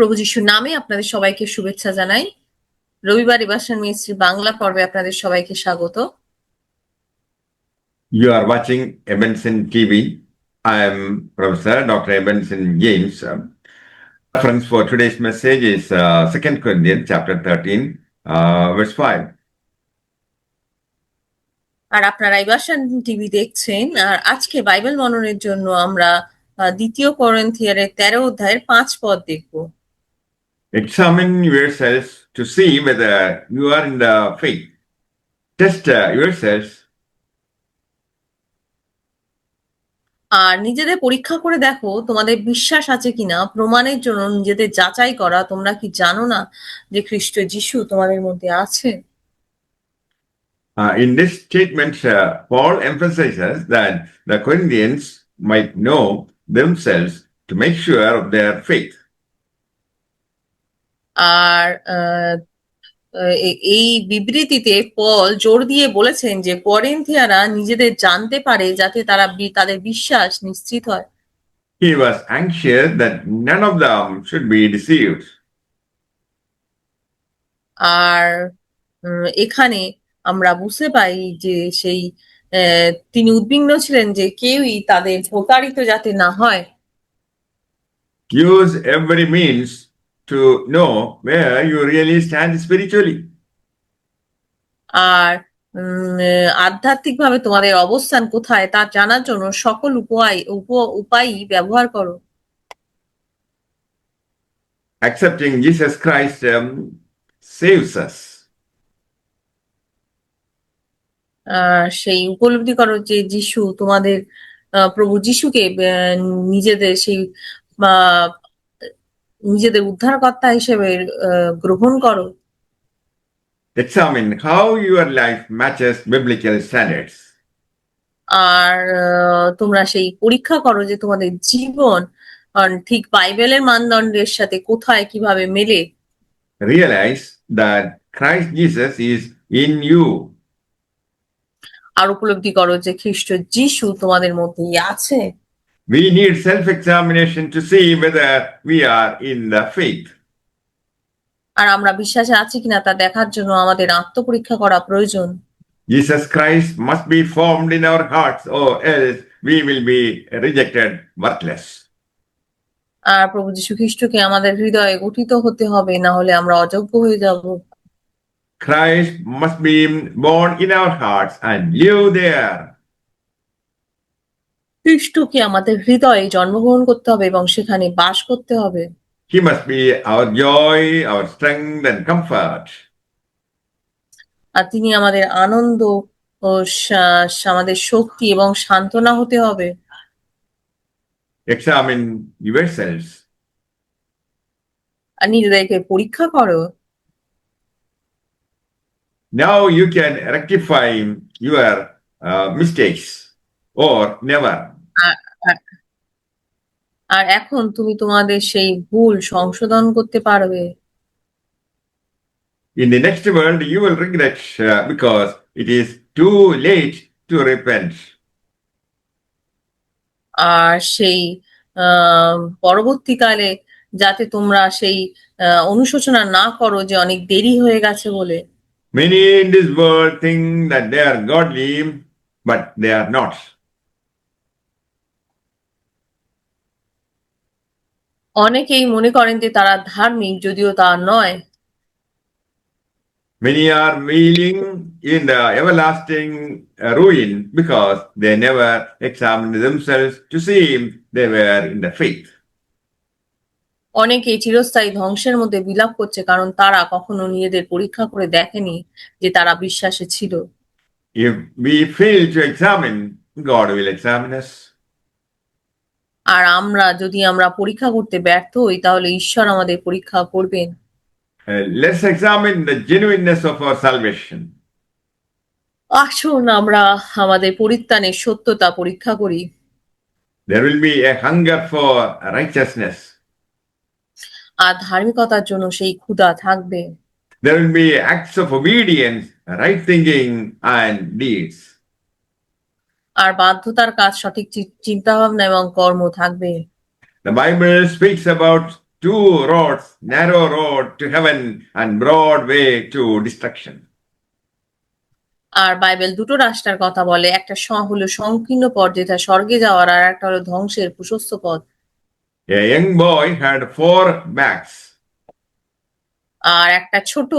প্রভু যিশুর নামে আপনাদের সবাইকে শুভেচ্ছা জানাই। রবিবার ইভাশন মিনিস্ট্রি বাংলা পর্বে আপনাদের সবাইকে স্বাগত। You are watching Ebenson TV. I am Professor Dr. Ebenson James. Reference for today's message is 2 Corinthians chapter 13, verse 5. আর আপনারা ইভাশন টিভি দেখছেন। আর আজকে বাইবেল মননের জন্য আমরা 2 করিন্থিয়ারের 13 অধ্যায়ের 5 পদ দেখব। Examine yourselves to see whether you are in the faith. Test yourselves. আর নিজেদের পরীক্ষা করে দেখো তোমাদের বিশ্বাস আছে কিনা। প্রমাণের জন্য নিজেদের যাচাই করা। তোমরা কি জানো না যে খ্রিস্ট যিশু তোমাদের মধ্যে আছে? In this statement, Paul emphasizes that the Corinthians might know themselves to make sure of their faith. আর এই বিবৃতিতে পল জোর দিয়ে বলেছেন যে করিন্থিয়ারা নিজেদের জানতে পারে যাতে তারা তাদের বিশ্বাস নিশ্চিত হয়। He was anxious that none of them should be deceived. আর এখানে আমরা বুঝতে পাই যে সেই তিনি উদ্বিগ্ন ছিলেন যে কেউই তাদের প্রতারিত যাতে না হয়। Use every means to know where you really stand spiritually. আর আধ্যাত্মিকভাবে তোমাদের অবস্থান কোথায় তা জানার জন্য সকল উপায়ই ব্যবহার করো। Accepting Jesus Christ saves us. সেই উপলব্ধি করো যে যিশু তোমাদের প্রভু যিশুকে নিজেদের সেই নিজেদের উদ্ধারকর্তা হিসেবে গ্রহণ করো। Examine how your life matches biblical standards. আর তোমরা সেই পরীক্ষা করো যে তোমাদের জীবন ঠিক বাইবেলের মানদণ্ডের সাথে কোথায় কিভাবে মেলে। Realize that Christ Jesus is in you. আর উপলব্ধি করো যে খ্রিস্ট যিশু তোমাদের মধ্যেই আছে। We need self-examination to see whether we are in the faith. আর আমরা বিশ্বাসে আছি কিনা তা দেখার জন্য আমাদের আত্মপরীক্ষা করা প্রয়োজন। Jesus Christ must be formed in our hearts, or else we will be rejected, worthless. আর প্রভু যীশু খ্রিস্টকে আমাদের হৃদয়ে গঠিত হতে হবে, না হলে আমরা অযোগ্য হয়ে যাব। Christ must be born in our hearts and live there. খ্রিস্টকে আমাদের হৃদয়ে জন্মগ্রহণ করতে হবে এবং সেখানে বাস করতে হবে। He must be our joy, our strength and comfort. আর তিনি আমাদের আনন্দ ও আমাদের শক্তি এবং সান্ত্বনা হতে হবে। Examine yourselves. আর নিজেদেরকে পরীক্ষা করো। Now you can rectify your mistakes or never. আর এখন তুমি তোমাদের সেই ভুল সংশোধন করতে পারবে। In the next world, you will regret because it is too late to repent. আর সেই পরবর্তীকালে যাতে তোমরা সেই অনুশোচনা না করো যে অনেক দেরি হয়ে গেছে বলে। Many in this world think that they are godly, but they are not. অনেকেই মনে করেন যে তারা ধার্মিক, যদিও তা নয়। Many are wailing in the everlasting ruin because they never examined themselves to see they were in the faith. অনেকেই চিরস্থায়ী ধ্বংসের মধ্যে বিলাপ করছে কারণ তারা কখনো নিজেদের পরীক্ষা করে দেখেনি যে তারা বিশ্বাসে ছিল। If we fail to examine, God will examine us. আর যদি আমরা পরীক্ষা করতে ব্যর্থ হই তাহলে ঈশ্বর আমাদের পরীক্ষা করবেন। Let's examine the genuineness of our salvation. আসুন আমরা আমাদের পরিত্রাণের সত্যতা পরীক্ষা করি। There will be a hunger for righteousness. আর ধার্মিকতার জন্য সেই ক্ষুধা থাকবে। There will be acts of obedience, right thinking and deeds. আর বাধ্যতার কাজ, সঠিক চিন্তা ভাবনা এবং কর্ম থাকবে। The Bible speaks about two roads, narrow road to heaven and broad way to destruction. আর বাইবেল দুটো রাস্তার কথা বলে, একটা হলো সংকীর্ণ পথ যেটা স্বর্গে যাওয়ার, আর একটা হলো ধ্বংসের প্রশস্ত পথ। A young boy had four bags. আর একটা ছোট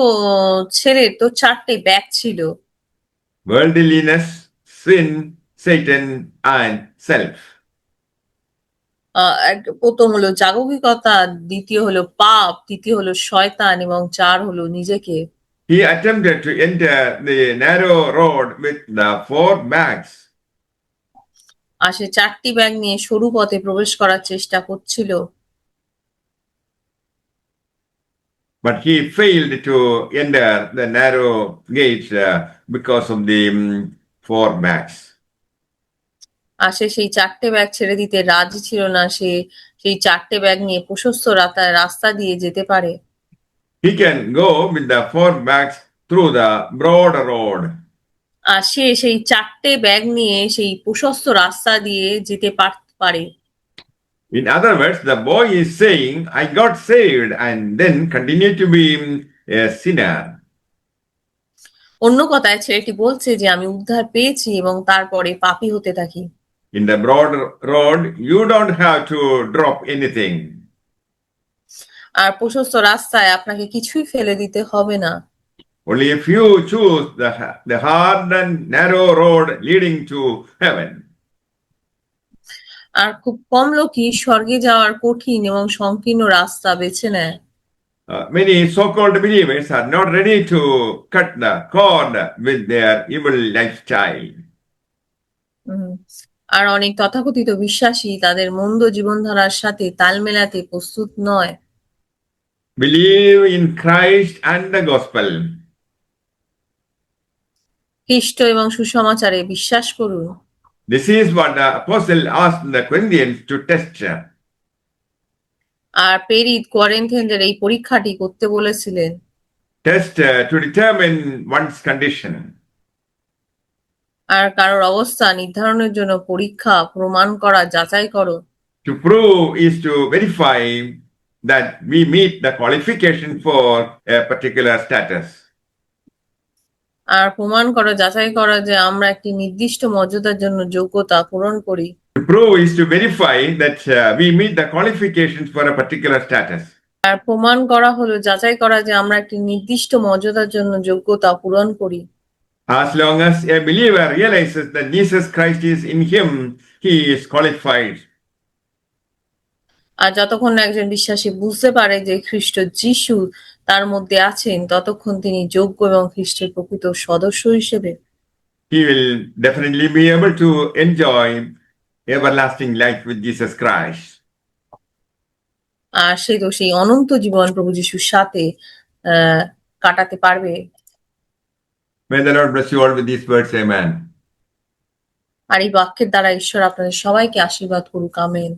ছেলের তো 4টে ব্যাগ ছিল। Worldliness, sin, Satan, and self. প্রথম হলো জাগতিকতা, দ্বিতীয় হলো পাপ, তৃতীয় হলো শয়তান এবং 4 হলো নিজেকে। He attempted to enter the narrow road with the four bags. আর সে 4টি ব্যাগ নিয়ে সরু পথে প্রবেশ করার চেষ্টা করছিল। But he failed to enter the narrow gates because of the four bags. আর সে সেই 4টে ব্যাগ ছেড়ে দিতে রাজি ছিল না। সে সেই 4টে ব্যাগ নিয়ে প্রশস্ত রাস্তা দিয়ে যেতে পারে। He can go with the four bags through the broad road. আর সে সেই 4টে ব্যাগ নিয়ে সেই প্রশস্ত রাস্তা দিয়ে যেতে পারে। In other words, the boy is saying, I got saved and then continue to be a sinner. অন্য কথায় ছেলেটি বলছে যে আমি উদ্ধার পেয়েছি এবং তারপরে পাপী হতে থাকি। In the broad road, you don't have to drop anything. আর প্রশস্ত রাস্তায় আপনাকে কিছুই ফেলে দিতে হবে না। Only if you choose the hard and narrow road leading to heaven. আর খুব কম লোকই স্বর্গে যাওয়ার কঠিন এবং সংকীর্ণ রাস্তা বেছে নেয়। Many so-called believers are not ready to cut the cord with their evil lifestyle. আর অনেক তথাকথিত বিশ্বাসী তাদের মন্দ জীবনধারার সাথে তাল মেলাতে প্রস্তুত নয়। Believe in Christ and the gospel. খ্রিস্ট এবং সুসমাচারে বিশ্বাস করুন। This is what the apostle asked the Corinthians to test. আর প্রেরিত করিন্থীয়দের এই পরীক্ষাটি করতে বলেছিলেন। Test to determine one's condition. আর কারোর অবস্থা নির্ধারণের জন্য পরীক্ষা, প্রমাণ করা, যাচাই করো। To prove is to verify that we meet the qualification for a particular status. আর প্রমাণ করা, যাচাই করা যে আমরা একটি নির্দিষ্ট মর্যাদার জন্য যোগ্যতা পূরণ করি। To prove is to verify that we meet the qualifications for a particular status. আর প্রমাণ করা হলো যাচাই করা যে আমরা একটি নির্দিষ্ট মর্যাদার জন্য যোগ্যতা পূরণ করি। As long as a believer realizes that Jesus Christ is in him, he is qualified. আর যতক্ষণ না একজন বিশ্বাসী বুঝতে পারে যে খ্রিস্ট যিশু তার মধ্যে আছেন, ততক্ষণ তিনি যোগ্য এবং খ্রিস্টের প্রকৃত সদস্য হিসেবে He will definitely be able to enjoy everlasting life with Jesus Christ. আর সে তো সেই অনন্ত জীবন প্রভু যিশুর সাথে কাটাতে পারবে। May the Lord bless you all with these words. Amen. আর এই বাক্যের দ্বারা ঈশ্বর আপনাদের সবাইকে আশীর্বাদ করুক। আমেন।